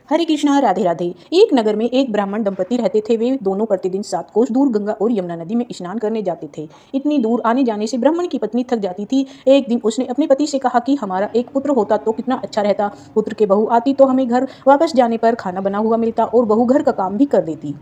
हरे कृष्णा राधे राधे। एक नगर में एक ब्राह्मण दंपति रहते थे। वे दोनों प्रतिदिन 7 कोस दूर गंगा और यमुना नदी में स्नान करने जाते थे। इतनी दूर आने जाने से ब्राह्मण की पत्नी थक जाती थी। एक दिन उसने अपने पति से कहा कि हमारा एक पुत्र होता तो कितना अच्छा रहता। पुत्र के बहू आती तो हमें घर वापस जाने पर खाना बना हुआ मिलता और बहू घर का काम भी कर देती।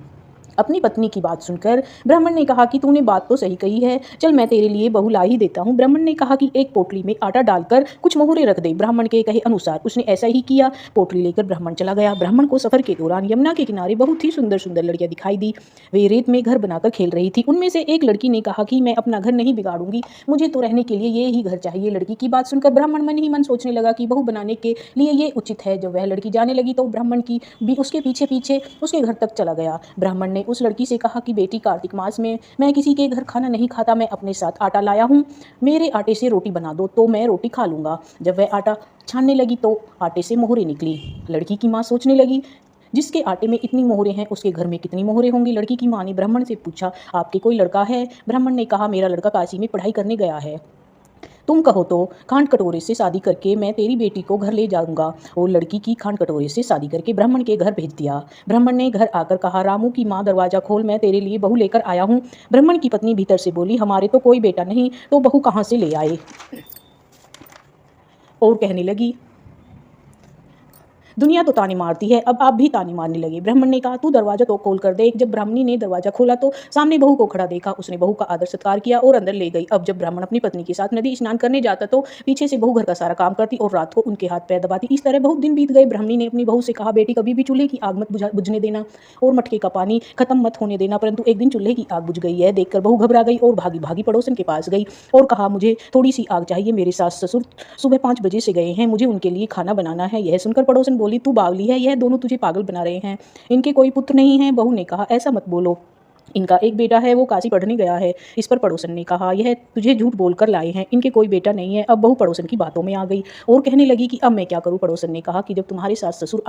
अपनी पत्नी की बात सुनकर ब्राह्मण ने कहा कि तूने बात तो सही कही है, चल मैं तेरे लिए बहू ला ही देता हूँ। ब्राह्मण ने कहा कि एक पोटली में आटा डालकर कुछ मोहरे रख दे। ब्राह्मण के कहे अनुसार उसने ऐसा ही किया। पोटली लेकर ब्राह्मण चला गया। ब्राह्मण को सफर के दौरान यमुना के किनारे बहुत ही सुंदर सुंदर लड़कियां दिखाई दी। वे रेत में घर बनाकर खेल रही थी। उनमें से एक लड़की ने कहा कि मैं अपना घर नहीं बिगाड़ूंगी, मुझे तो रहने के लिए ये ही घर चाहिए। लड़की की बात सुनकर ब्राह्मण मन ही मन सोचने लगा कि बहू बनाने के लिए ये उचित है। जब वह लड़की जाने लगी तो ब्राह्मण की भी उसके पीछे पीछे उसके घर तक चला गया। ब्राह्मण ने उस लड़की से कहा कि बेटी, कार्तिक मास में मैं किसी के घर खाना नहीं खाता, मैं अपने साथ आटा लाया हूँ, मेरे आटे से रोटी बना दो तो मैं रोटी खा लूँगा। जब वह आटा छानने लगी तो आटे से मोहरे निकली। लड़की की माँ सोचने लगी, जिसके आटे में इतनी मोहरे हैं उसके घर में कितनी मोहरे होंगी। लड़की की माँ ने ब्राह्मण से पूछा, आपके कोई लड़का है? ब्राह्मण ने कहा, मेरा लड़का काशी में पढ़ाई करने गया है, तुम कहो तो खांड कटोरे से शादी करके मैं तेरी बेटी को घर ले जाऊंगा। और लड़की की खांड कटोरे से शादी करके ब्राह्मण के घर भेज दिया। ब्राह्मण ने घर आकर कहा, रामू की माँ दरवाजा खोल, मैं तेरे लिए बहू लेकर आया हूँ। ब्राह्मण की पत्नी भीतर से बोली, हमारे तो कोई बेटा नहीं, तो बहू कहाँ से ले आए? और कहने लगी, दुनिया तो ताने मारती है, अब आप भी ताने मारने लगे। ब्राह्मण ने कहा, तू दरवाजा तो खोल कर देख। जब ब्राह्मणी ने दरवाजा खोला तो सामने बहू को खड़ा देखा। उसने बहू का आदर सत्कार किया और अंदर ले गई। अब जब ब्राह्मण अपनी पत्नी के साथ नदी स्नान करने जाता तो पीछे से बहू घर का सारा काम करती और रात को उनके हाथ पैर दबाती। इस तरह बहुत दिन बीत गए। ब्राह्मणी ने अपनी बहू से कहा, बेटी, कभी भी चूल्हे की आग मत बुझने देना और मटके का पानी खत्म मत होने देना। परंतु एक दिन चूल्हे की आग बुझ गई। यह देखकर बहू घबरा गई और भागी भागी पड़ोसन के पास गई और कहा, मुझे थोड़ी सी आग चाहिए, मेरे सास ससुर सुबह 5 बजे से गए हैं, मुझे उनके लिए खाना बनाना है। यह सुनकर पड़ोसन बोली, तू बावली है, यह दोनों तुझे पागल बना रहे हैं, इनके कोई पुत्र नहीं है। बहू ने कहा, ऐसा मत बोलो, इनका एक बेटा है, वो काशी पढ़ने गया है। इस पर पड़ोसन ने कहा, यह तुझे झूठ बोलकर लाए हैं, इनके कोई बेटा नहीं है। अब बहू पड़ोसन की बातों में आ गई और कहने लगी कि अब मैं क्या करूं। पड़ोसन ने कहा कि जब तुम्हारे सास ससुर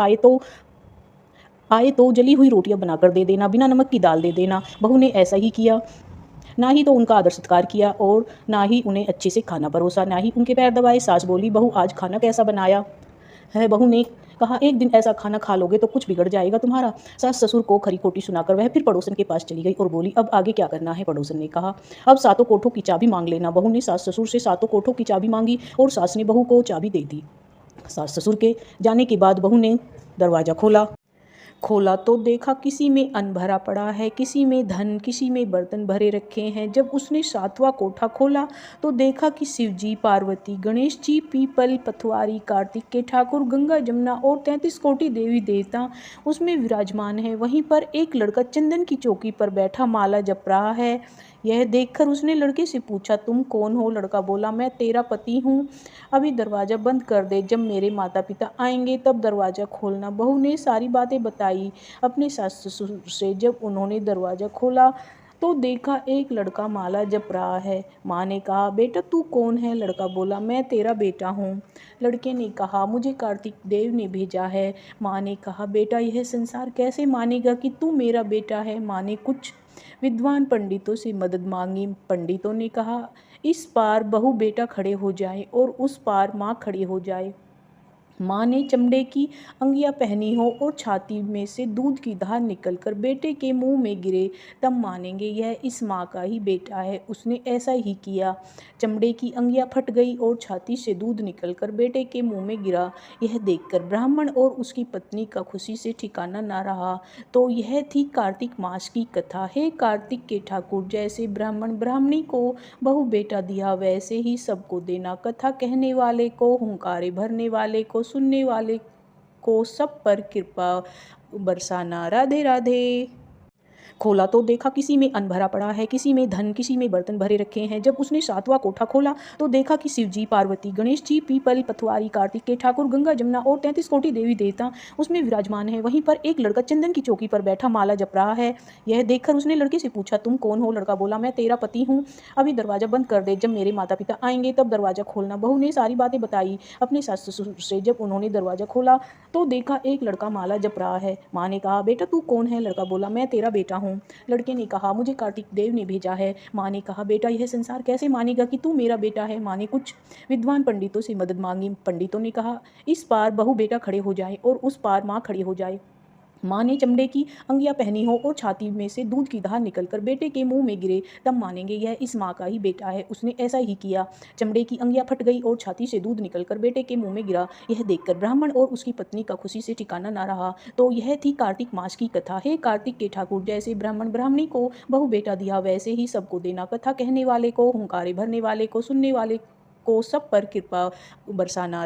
आए तो जली हुई रोटियां बनाकर दे देना, बिना नमक की दाल दे देना। बहू ने ऐसा ही किया। ना ही तो उनका आदर सत्कार किया और ना ही उन्हें अच्छे से खाना परोसा, ना ही उनके पैर दबाए। सास बोली, बहू आज खाना कैसा बनाया है? बहू ने कहा, एक दिन ऐसा खाना खा लोगे तो कुछ बिगड़ जाएगा तुम्हारा। सास ससुर को खरी खोटी सुनाकर वह फिर पड़ोसन के पास चली गई और बोली, अब आगे क्या करना है? पड़ोसन ने कहा, अब 7 कोठों की चाबी मांग लेना। बहू ने सास ससुर से 7 कोठों की चाबी मांगी और सास ने बहू को चाबी दे दी। सास ससुर के जाने के बाद बहू ने दरवाजा खोला तो देखा किसी में अन्न भरा पड़ा है, किसी में धन, किसी में बर्तन भरे रखे हैं। जब उसने 7वां कोठा खोला तो देखा कि शिव जी, पार्वती, गणेश जी, पीपल, पथवारी, कार्तिक के ठाकुर, गंगा जमुना और 33 कोटि देवी देवता उसमें विराजमान है। वहीं पर एक लड़का चंदन की चौकी पर बैठा माला जप रहा है। यह देखकर उसने लड़के से पूछा, तुम कौन हो? लड़का बोला, मैं तेरा पति हूँ, अभी दरवाज़ा बंद कर दे, जब मेरे माता पिता आएंगे तब दरवाज़ा खोलना। बहू ने सारी बातें बताई अपने सास ससुर से। जब उन्होंने दरवाज़ा खोला तो देखा एक लड़का माला जप रहा है। माँ ने कहा, बेटा तू कौन है? लड़का बोला, मैं तेरा बेटा हूँ। लड़के ने कहा, मुझे कार्तिक देव ने भेजा है। माँ ने कहा, बेटा यह संसार कैसे मानेगा कि तू मेरा बेटा है? माँ ने कुछ विद्वान पंडितों से मदद मांगी। पंडितों ने कहा, इस पार बहू बेटा खड़े हो जाए और उस पार माँ खड़ी हो जाए। माँ ने चमड़े की अंगियां पहनी हो और छाती में से दूध की धार निकलकर बेटे के मुंह में गिरे तब मानेंगे यह इस माँ का ही बेटा है। उसने ऐसा ही किया। चमड़े की अंगियां फट गई और छाती से दूध निकलकर बेटे के मुंह में गिरा। यह देखकर ब्राह्मण और उसकी पत्नी का खुशी से ठिकाना ना रहा। तो यह थी कार्तिक मास की कथा। हे कार्तिक के ठाकुर, जैसे ब्राह्मण ब्राह्मणी को बहु बेटा दिया वैसे ही सबको देना। कथा कहने वाले को, हुंकारे भरने वाले को, सुनने वाले को सब पर कृपा बरसाना। राधे राधे। खोला तो देखा किसी में अन्न भरा पड़ा है, किसी में धन, किसी में बर्तन भरे रखे हैं। जब उसने 7वां कोठा खोला तो देखा कि शिव जी, पार्वती, गणेश जी, पीपल, पथवारी, कार्तिक के ठाकुर, गंगा जमुना और 33 कोटि देवी देवता उसमें विराजमान है। वहीं पर एक लड़का चंदन की चौकी पर बैठा माला जप रहा है। यह देखकर उसने लड़के से पूछा, तुम कौन हो? लड़का बोला, मैं तेरा पति हूँ, अभी दरवाजा बंद कर दे, जब मेरे माता पिता आएंगे तब दरवाजा खोलना। बहू ने सारी बातें बताई अपने सास ससुर से। जब उन्होंने दरवाजा खोला तो देखा एक लड़का माला जप रहा है। माँ ने कहा, बेटा तू कौन है? लड़का बोला, मैं तेरा बेटा हूँ, हूँ। लड़के ने कहा, मुझे कार्तिक देव ने भेजा है। माँ ने कहा, बेटा यह संसार कैसे मानेगा कि तू मेरा बेटा है। माँ ने कुछ विद्वान पंडितों से मदद मांगी। पंडितों ने कहा, इस पार बहू बेटा खड़े हो जाए और उस पार माँ खड़ी हो जाए। माँ ने चमड़े की अंगियाँ पहनी हो और छाती में से दूध की धार निकलकर बेटे के मुंह में गिरे, तब मानेंगे यह इस माँ का ही बेटा है। उसने ऐसा ही किया। चमड़े की अंगियाँ फट गई और छाती से दूध निकलकर बेटे के मुंह में गिरा। यह देखकर ब्राह्मण और उसकी पत्नी का खुशी से ठिकाना ना रहा। तो यह थी कार्तिक मास की कथा। हे कार्तिक के ठाकुर, जैसे ब्राह्मण ब्राह्मणी को बहु बेटा दिया, वैसे ही सबको देना। कथा कहने वाले को, हुंकारे भरने वाले को, सुनने वाले को, सब पर कृपा बरसाना।